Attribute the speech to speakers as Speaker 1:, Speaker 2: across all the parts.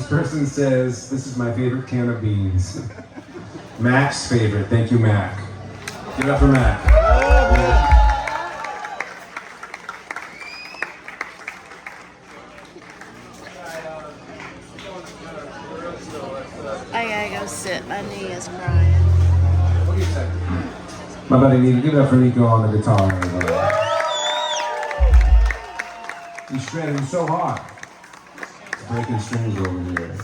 Speaker 1: This person says, this is my favorite can of beans. Mac's favorite. Thank you, Mac. Give it up for Mac.
Speaker 2: I gotta go sit. My knee is crying.
Speaker 1: My buddy Nico, give it up for Nico on the guitar. He's shredding so hard. He's breaking strings over here.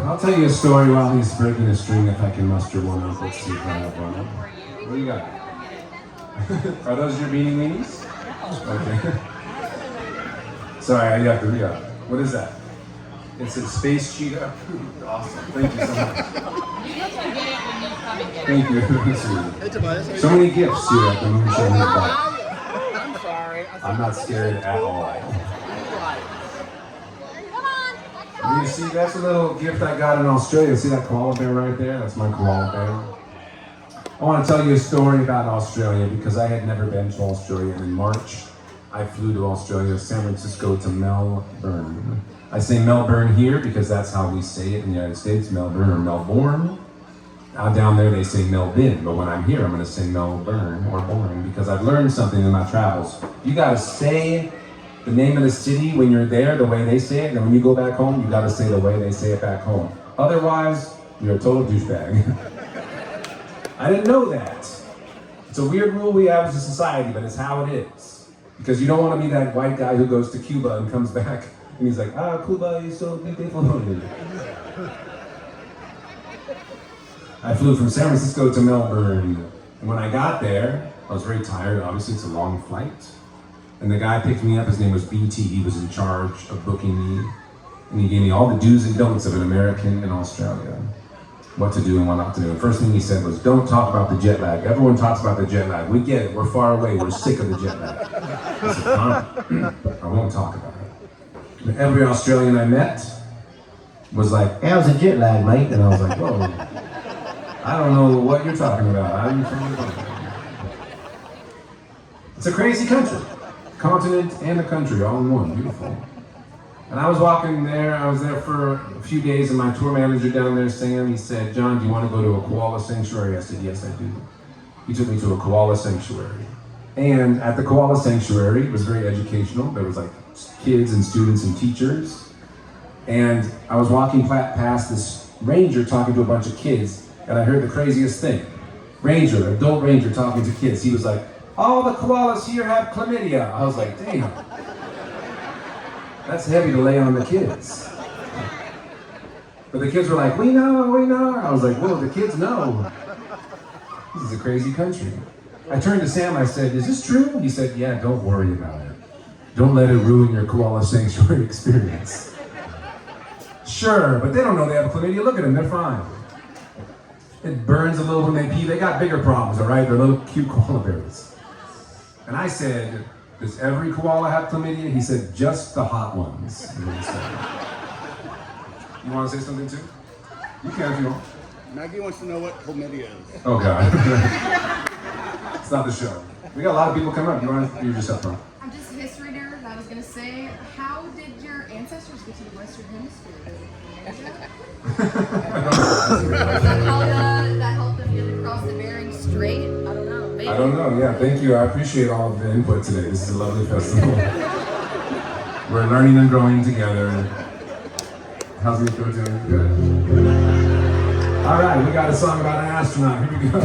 Speaker 1: I'll tell you a story while he's breaking a string if I can muster one up. Let's see if I have one. What do you got? Are those your beanie weenies? Okay. Sorry, I have to re up. What is that? It's a space cheetah. Awesome. Thank you so much. Thank you. So many gifts here at the Moonshine Bar.
Speaker 3: I'm sorry.
Speaker 1: I'm not scared at all. You see, that's a little gift I got in Australia. See that koala bear right there? That's my koala bear. I want to tell you a story about Australia because I had never been to Australia. In March, I flew to Australia, San Francisco to Melbourne. I say Melbourne here because that's how we say it in the United States, Melbourne or Melbourne. Down there they say Melbourne, but when I'm here I'm going to say Melbourne or Bourne because I've learned something in my travels. You got to say the name of the city when you're there the way they say it, and when you go back home you got to say the way they say it back home. Otherwise, you're a total douchebag. I didn't know that. It's a weird rule we have as a society, but it's how it is. Because you don't want to be that white guy who goes to Cuba and comes back and he's like, Cuba is so beautiful. I flew from San Francisco to Melbourne, and when I got there, I was very tired. Obviously, it's a long flight. And the guy picked me up, his name was BT. He was in charge of booking me, and he gave me all the do's and don'ts of an American in Australia. What to do and what not to do. And first thing he said was, don't talk about the jet lag. Everyone talks about the jet lag. We get it, we're far away, we're sick of the jet lag. I said, fine, I won't talk about it. And every Australian I met was like, hey, how's the jet lag, mate? And I was like, whoa, I don't know what you're talking about. It's a crazy country. Continent and a country all in one. Beautiful. And I was walking there, I was there for a few days, and my tour manager down there, Sam, he said, John, do you want to go to a koala sanctuary? I said, yes, I do. He took me to a koala sanctuary. And at the koala sanctuary, it was very educational. There was like kids and students and teachers. And I was walking past this ranger talking to a bunch of kids, and I heard the craziest thing. Ranger, adult ranger talking to kids. He was like, all the koalas here have chlamydia. I was like, damn. That's heavy to lay on the kids. But the kids were like, we know, we know. I was like, whoa, the kids know. This is a crazy country. I turned to Sam, I said, is this true? He said, yeah, don't worry about it. Don't let it ruin your koala sanctuary experience. Sure, but they don't know they have chlamydia. Look at them, they're fine. It burns a little when they pee. They got bigger problems, all right? They're little cute koala bears. And I said, does every koala have chlamydia? He said, just the hot ones. You want to say something too? You can if you want.
Speaker 3: Maggie wants to know what chlamydia is.
Speaker 1: Oh God. It's not the show. We got a lot of people coming up. You want to introduce yourself, bro?
Speaker 4: I'm just a history nerd. I was going to say, how did your ancestors get to the Western Hemisphere? That helped them get across the Bering Strait? I don't know. Maybe.
Speaker 1: I don't know. Yeah, thank you. I appreciate all of the input today. This is a lovely festival. We're learning and growing together. How's Nico doing? Good. All right, we got a song about an astronaut. Here we go.